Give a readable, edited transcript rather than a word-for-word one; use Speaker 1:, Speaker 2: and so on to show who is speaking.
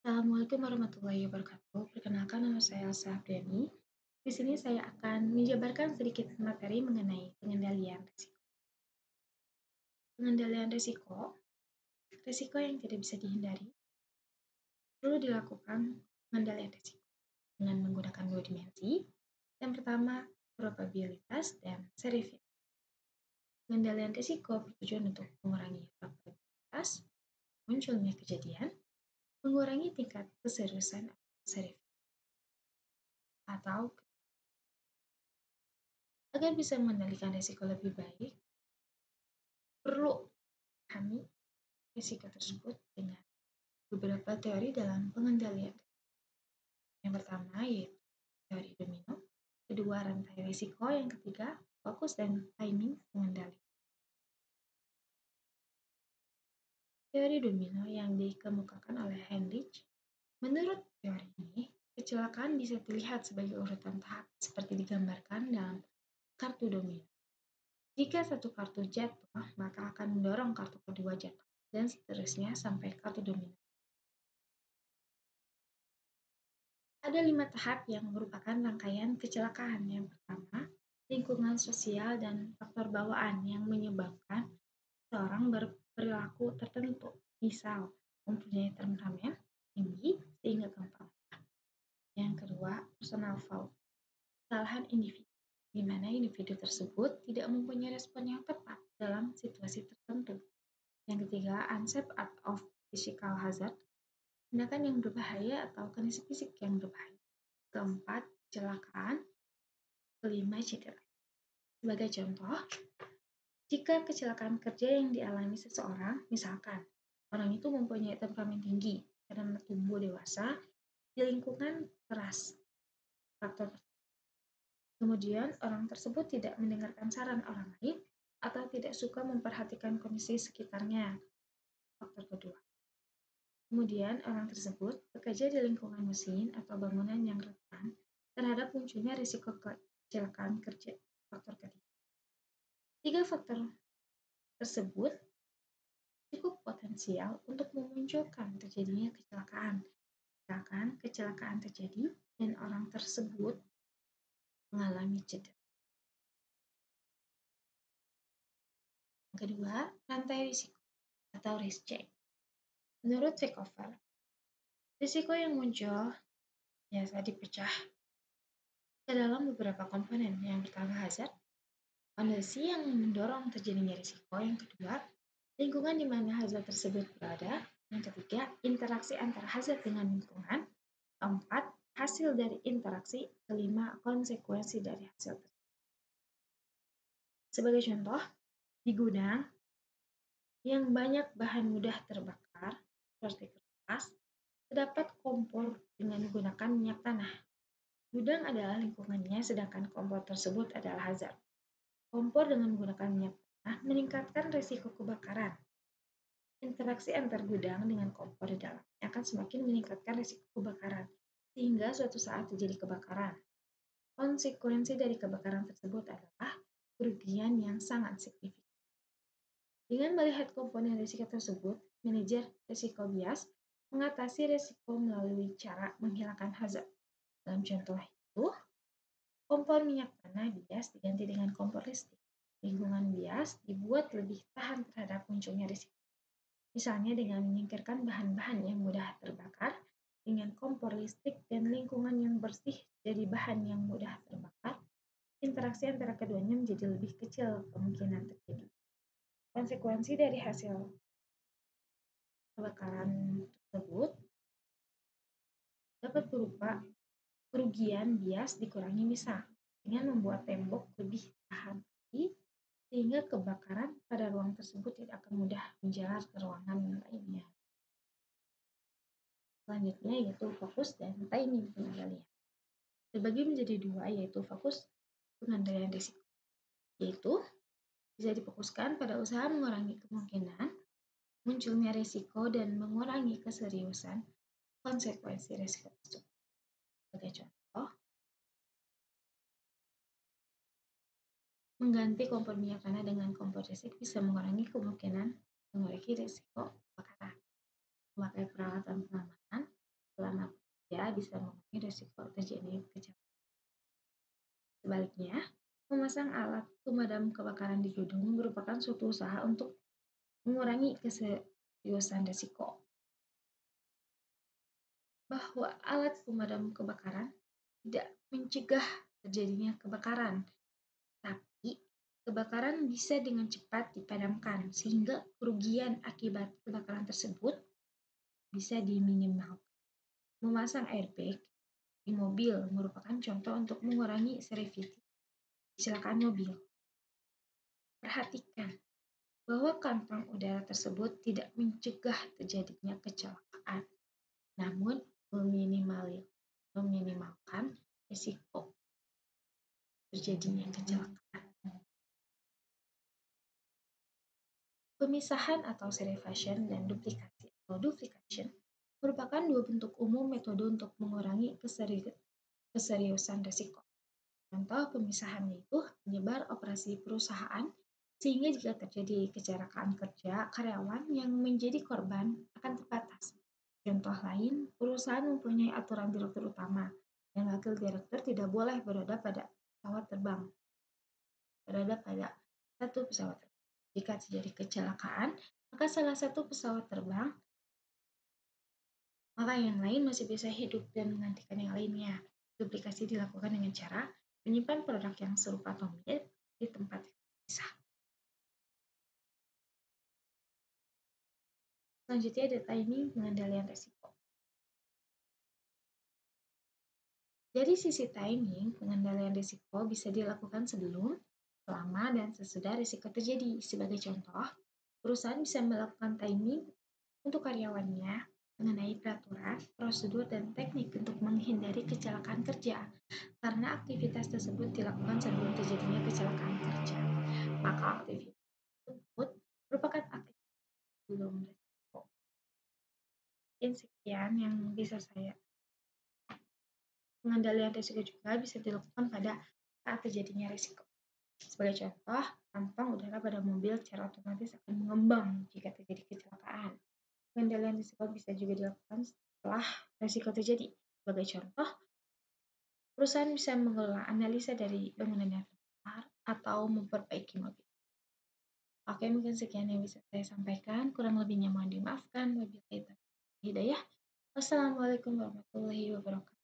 Speaker 1: Assalamualaikum warahmatullahi wabarakatuh. Perkenalkan nama saya Elsa Afriani. Di sini saya akan menjabarkan sedikit materi mengenai pengendalian risiko. Pengendalian risiko yang tidak bisa dihindari, perlu dilakukan pengendalian risiko dengan menggunakan dua dimensi. Yang pertama, probabilitas dan serius. Pengendalian risiko bertujuan untuk mengurangi probabilitas munculnya kejadian, mengurangi tingkat keseriusan serius atau agar bisa mengendalikan risiko lebih baik, perlu kami risiko tersebut dengan beberapa teori dalam pengendalian. Yang pertama yaitu teori domino, kedua rantai risiko, yang ketiga fokus dan timing pengendali. Teori domino yang dikemukakan oleh Heinrich, menurut teori ini, kecelakaan bisa dilihat sebagai urutan tahap seperti digambarkan dalam kartu domino. Jika satu kartu jatuh, maka akan mendorong kartu kedua jatuh, dan seterusnya sampai kartu domino. Ada 5 tahap yang merupakan rangkaian kecelakaan. Yang pertama, lingkungan sosial dan faktor bawaan yang menyebabkan seorang berperilaku tertentu. Misal, mempunyai temperamen tinggi sehingga gampang. Yang kedua, personal fault, kesalahan individu, di mana individu tersebut tidak mempunyai respon yang tepat dalam situasi tertentu. Yang ketiga, unsafe act of physical hazard, tindakan yang berbahaya atau kondisi fisik yang berbahaya. Keempat, kecelakaan. Kelima, cedera. Sebagai contoh, jika kecelakaan kerja yang dialami seseorang, misalkan orang itu mempunyai temperamen tinggi karena tumbuh dewasa di lingkungan keras, faktor kemudian orang tersebut tidak mendengarkan saran orang lain atau tidak suka memperhatikan kondisi sekitarnya, faktor kedua. Kemudian orang tersebut bekerja di lingkungan mesin atau bangunan yang rentan terhadap munculnya risiko kecelakaan kerja, faktor ketiga. Tiga faktor tersebut cukup potensial untuk memunculkan terjadinya kecelakaan. Misalkan kecelakaan terjadi dan orang tersebut mengalami cedera. Yang kedua, rantai risiko atau risk chain. Menurut Takeover, risiko yang muncul biasa dipecah ke dalam beberapa komponen. Yang pertama, hazard, kondisi yang mendorong terjadinya risiko. Yang kedua, lingkungan di mana hazard tersebut berada. Yang ketiga, interaksi antara hazard dengan lingkungan. Keempat, hasil dari interaksi. Kelima, konsekuensi dari hasil tersebut. Sebagai contoh, di gudang yang banyak bahan mudah terbakar, seperti kertas, terdapat kompor dengan menggunakan minyak tanah. Gudang adalah lingkungannya, sedangkan kompor tersebut adalah hazard. Kompor dengan menggunakan minyak tanah meningkatkan risiko kebakaran. Interaksi antar gudang dengan kompor di dalamnya akan semakin meningkatkan risiko kebakaran, sehingga suatu saat terjadi kebakaran. Konsekuensi dari kebakaran tersebut adalah kerugian yang sangat signifikan. Dengan melihat komponen risiko tersebut, manajer risiko bias mengatasi risiko melalui cara menghilangkan hazard. Dalam contoh itu, kompor minyak tanah bias diganti dengan kompor listrik. Lingkungan bias dibuat lebih tahan terhadap munculnya risiko. Misalnya dengan menyingkirkan bahan-bahan yang mudah terbakar dengan kompor listrik dan lingkungan yang bersih dari bahan yang mudah terbakar, interaksi antara keduanya menjadi lebih kecil kemungkinan terjadi. Konsekuensi dari hasil kebakaran tersebut dapat berupa kerugian bias dikurangi, misal dengan membuat tembok lebih tahan api sehingga kebakaran pada ruang tersebut tidak akan mudah menjalar ke ruangan lainnya. Selanjutnya yaitu fokus dan timing pengendalian. Terbagi menjadi dua, yaitu fokus pengendalian risiko, yaitu bisa difokuskan pada usaha mengurangi kemungkinan munculnya risiko dan mengurangi keseriusan konsekuensi risiko tersebut. Sebagai contoh, mengganti kompor minyak tanah dengan kompor listrik bisa mengurangi kemungkinan memiliki risiko kebakaran. Memakai peralatan pengamanan bisa mengurangi risiko terjadinya kecelakaan. Sebaliknya, memasang alat pemadam kebakaran di gedung merupakan suatu usaha untuk mengurangi keseriusan risiko. Bahwa alat pemadam kebakaran tidak mencegah terjadinya kebakaran, tapi kebakaran bisa dengan cepat dipadamkan sehingga kerugian akibat kebakaran tersebut bisa diminimalkan. Memasang airbag di mobil merupakan contoh untuk mengurangi severity kecelakaan mobil. Perhatikan bahwa kantong udara tersebut tidak mencegah terjadinya kecelakaan, namun meminimalkan risiko terjadinya kecelakaan. Pemisahan atau serification dan duplikasi atau duplication merupakan dua bentuk umum metode untuk mengurangi keseriusan risiko. Contoh pemisahan yaitu menyebar operasi perusahaan sehingga jika terjadi kecelakaan kerja, karyawan yang menjadi korban akan terbatas. Contoh lain, perusahaan mempunyai aturan direktur utama dan wakil direktur tidak boleh berada pada satu pesawat terbang. Jika terjadi kecelakaan, maka salah satu pesawat terbang, maka yang lain masih bisa hidup dan menggantikan yang lainnya. Duplikasi dilakukan dengan cara menyimpan produk yang serupa atau mirip di tempat yang terpisah. Selanjutnya ada timing pengendalian risiko. Dari sisi timing, pengendalian risiko bisa dilakukan sebelum, selama, dan sesudah risiko terjadi. Sebagai contoh, perusahaan bisa melakukan timing untuk karyawannya mengenai peraturan, prosedur, dan teknik untuk menghindari kecelakaan kerja. Karena aktivitas tersebut dilakukan sebelum terjadinya kecelakaan kerja, maka aktivitas tersebut merupakan aktivitas sebelum risiko. Mungkin sekian yang bisa saya. Pengendalian risiko juga bisa dilakukan pada saat terjadinya risiko. Sebagai contoh, kantong udara pada mobil secara otomatis akan mengembang jika terjadi kecelakaan. Pengendalian risiko bisa juga dilakukan setelah risiko terjadi. Sebagai contoh, perusahaan bisa mengelola analisa dari bangunan yang terbakar atau memperbaiki mobil. Oke, mungkin sekian yang bisa saya sampaikan. Kurang lebihnya mohon dimaafkan. Wabillahi taufiq wal hidayah. Wassalamualaikum warahmatullahi wabarakatuh.